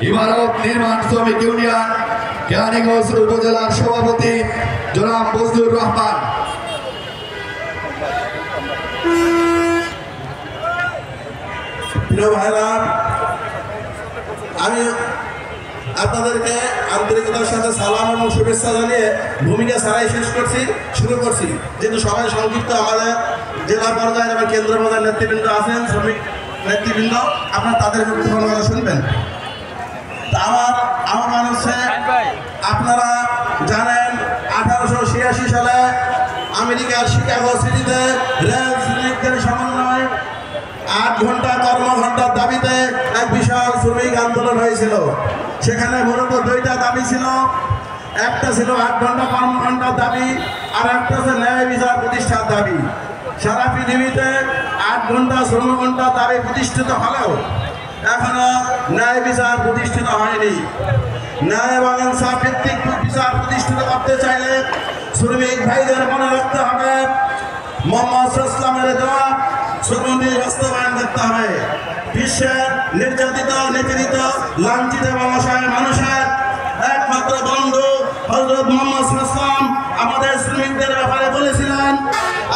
ইমারত নির্মাণ শ্রমিক ইউনিয়ন কেরানীগঞ্জ উপজেলার সভাপতি জনাব বজলুর রহমান। প্রিয় ভাইরা, আমি আপনাদেরকে আন্তরিকতার সাথে সালাম এবং শুভেচ্ছা জানিয়ে ভূমিকা ছাড়াই শুরু করছি। যেহেতু সবাই সংক্ষিপ্ত, আমাদের জেলা পর্যায়ে এবং কেন্দ্র পর্যায়ের নেতৃবৃন্দ আছেন, শ্রমিক নেতৃবৃন্দ, আপনারা তাদের গুরুত্বপূর্ণ কথা শুনবেন। আমার মনে হচ্ছে আপনারা জানেন 1886 সালে আমেরিকার শিকাগো সিটিতে রেল শ্রমিকদের সমন্বয়ে 8 ঘন্টা কর্মঘণ্টার দাবিতে এক বিশাল শ্রমিক আন্দোলন হয়েছিল। সেখানে মূলত 2টা দাবি ছিল। একটা ছিল 8 ঘন্টা কর্মঘণ্টার দাবি, আর একটা হচ্ছে ন্যায় বিচার প্রতিষ্ঠার দাবি। সারা পৃথিবীতে 8 ঘন্টা শ্রমঘণ্টার দাবি প্রতিষ্ঠিত হলেও এখনো ন্যায় বিচার প্রতিষ্ঠিত হয়নি। ন্যায় এবং ইনসাফ ভিত্তিক বিচার প্রতিষ্ঠিত করতে চাইলে শ্রমিক ভাইদের মনে রাখতে হবে মোহাম্মদ ইসলামের দেওয়া শ্রমনীতি বাস্তবায়ন করতে হবে। বিশ্বের নির্যাতিত, নিপীড়িত, লাঞ্ছিত এবং অসহায় মানুষের একমাত্র বন্ধু হযরত মুহাম্মদ ইসলাম আমাদের শ্রমিকদের ব্যাপারে বলেছিলেন,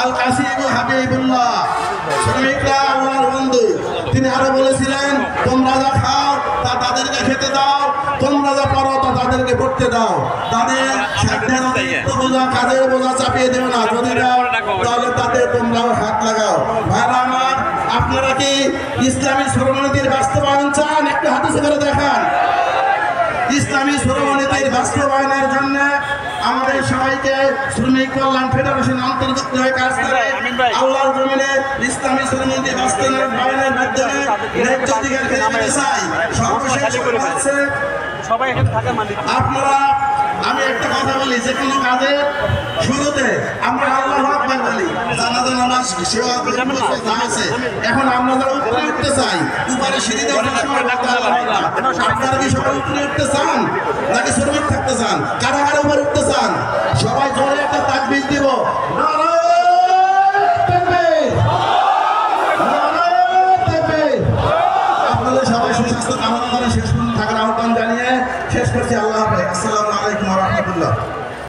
আল কাসিম হাবিবুল্লাহ, শ্রমিকরা আল্লাহর বন্ধু। তিনি আরো বলেছিলেন, তোমরা যা খাও তা তাদেরকে খেতে দাও, তোমরা যা পড়ো তা তাদেরকে পড়তে দাও, তাদের সাধ্যের অতিরিক্ত বোঝা, কাজের বোঝা চাপিয়ে দেবে না। যদি দাও তাহলে তাদের তোমরাও হাত লাগাও। ভাইরা আমার, আপনারা কি ইসলামী শ্রমনীতির বাস্তবায়ন চান? একটু হাতে করে দেখান। ইসলামী শ্রমনীতির বাস্তবায়নের জন্য আমাদের সবাইকে শ্রমিক কল্যাণ ফেডারেশন অন্তর্ভুক্ত হয়ে কাজ করে আল্লাহর জমিনে ইসলামী শ্রমনীতি বাস্তবায়নের মাধ্যমে ন্যায্য অধিকার পেতে চাই। সর্বশেষ হচ্ছে আপনারা, আমি একটা কথা বলি, যে কোনো কাজের শুরুতে আমরা আল্লাহু আকবার বলি, জানাজা নামাজ সেবা আছে। এখন আমরা যারা উপরে উঠতে চাই, উপরে সিঁড়িতে ওঠার সময় আপনারা কি সবাই উপরে উঠতে চান নাকি শ্রমিক থাকতে চান? কারা কারা উপরে উঠতে